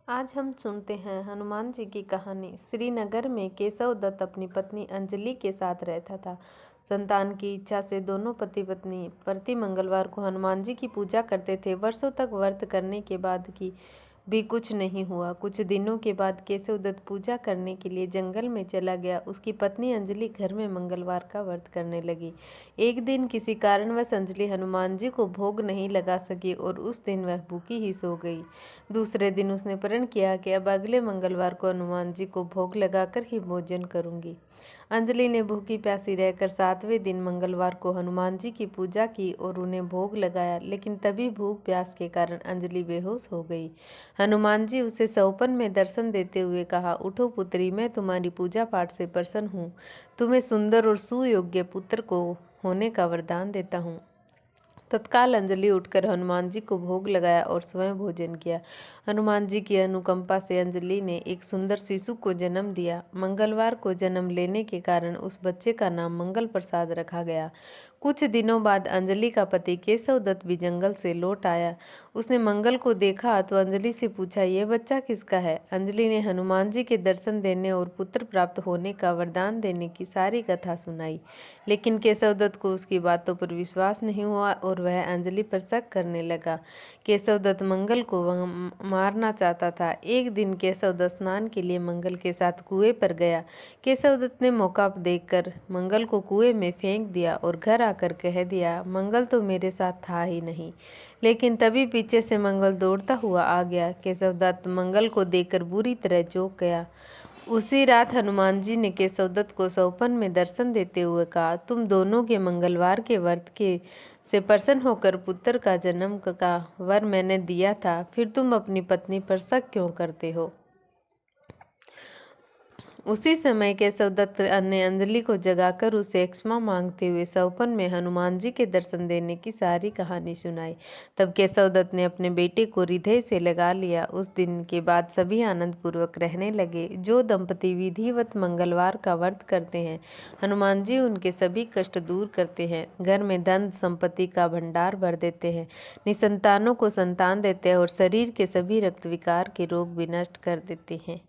आज हम सुनते हैं हनुमान जी की कहानी। श्रीनगर में केशव दत्त अपनी पत्नी अंजलि के साथ रहता था। संतान की इच्छा से दोनों पति पत्नी प्रति मंगलवार को हनुमान जी की पूजा करते थे। वर्षों तक व्रत करने के बाद भी कुछ नहीं हुआ। कुछ दिनों के बाद केशव दत्त पूजा करने के लिए जंगल में चला गया। उसकी पत्नी अंजलि घर में मंगलवार का व्रत करने लगी। एक दिन किसी कारणवश अंजलि हनुमान जी को भोग नहीं लगा सकी और उस दिन वह भूखी ही सो गई। दूसरे दिन उसने प्रण किया कि अब अगले मंगलवार को हनुमान जी को भोग लगाकर ही भोजन करूंगी। अंजलि ने भूखी प्यासी रहकर 7वें दिन मंगलवार को हनुमान जी की पूजा की और उन्हें भोग लगाया, लेकिन तभी भूख प्यास के कारण अंजलि बेहोश हो गई। हनुमान जी उसे सौपन में दर्शन देते हुए कहा, उठो पुत्री, मैं तुम्हारी पूजा पाठ से प्रसन्न हूँ। तुम्हें सुंदर और सुयोग्य पुत्र को होने का वरदान देता हूँ। तत्काल अंजलि उठकर हनुमान जी को भोग लगाया और स्वयं भोजन किया। हनुमान जी की अनुकंपा से अंजलि ने एक सुंदर शिशु को जन्म दिया। मंगलवार को जन्म लेने के कारण उस बच्चे का नाम मंगल प्रसाद रखा गया। कुछ दिनों बाद अंजलि का पति केशव दत्त भी जंगल से लौट आया। उसने मंगल को देखा तो अंजलि से पूछा, यह बच्चा किसका है? अंजलि ने हनुमान जी के दर्शन देने और पुत्र प्राप्त होने का वरदान देने की सारी कथा सुनाई, लेकिन केशव दत्त को उसकी बातों पर विश्वास नहीं हुआ और वह अंजलि पर शक करने लगा। केशव दत्त मंगल को मारना चाहता था। एक दिन केशव दत्त स्नान के लिए मंगल के साथ कुएं पर गया। केशव दत्त ने मौका देखकर मंगल को कुएं में फेंक दिया और घर आकर कह दिया, मंगल तो मेरे साथ था ही नहीं। लेकिन तभी पीछे से मंगल दौड़ता हुआ आ गया। केशव दत्त मंगल को देखकर बुरी तरह चौंक गया। उसी रात हनुमान जी ने केशव दत्त को सौपन में दर्शन देते हुए कहा, तुम दोनों के मंगलवार के व्रत के से प्रसन्न होकर पुत्र का जन्म का वर मैंने दिया था, फिर तुम अपनी पत्नी पर शक क्यों करते हो? उसी समय केशव दत्त ने अंजलि को जगाकर उसे क्षमा मांगते हुए सौपन में हनुमान जी के दर्शन देने की सारी कहानी सुनाई। तब केशव दत्त ने अपने बेटे को हृदय से लगा लिया। उस दिन के बाद सभी आनंद पूर्वक रहने लगे। जो दंपति विधिवत मंगलवार का व्रत करते हैं, हनुमान जी उनके सभी कष्ट दूर करते हैं, घर में धन संपत्ति का भंडार भर देते हैं, निसंतानों को संतान देते हैं और शरीर के सभी रक्त विकार के रोग भी नष्ट कर देते हैं।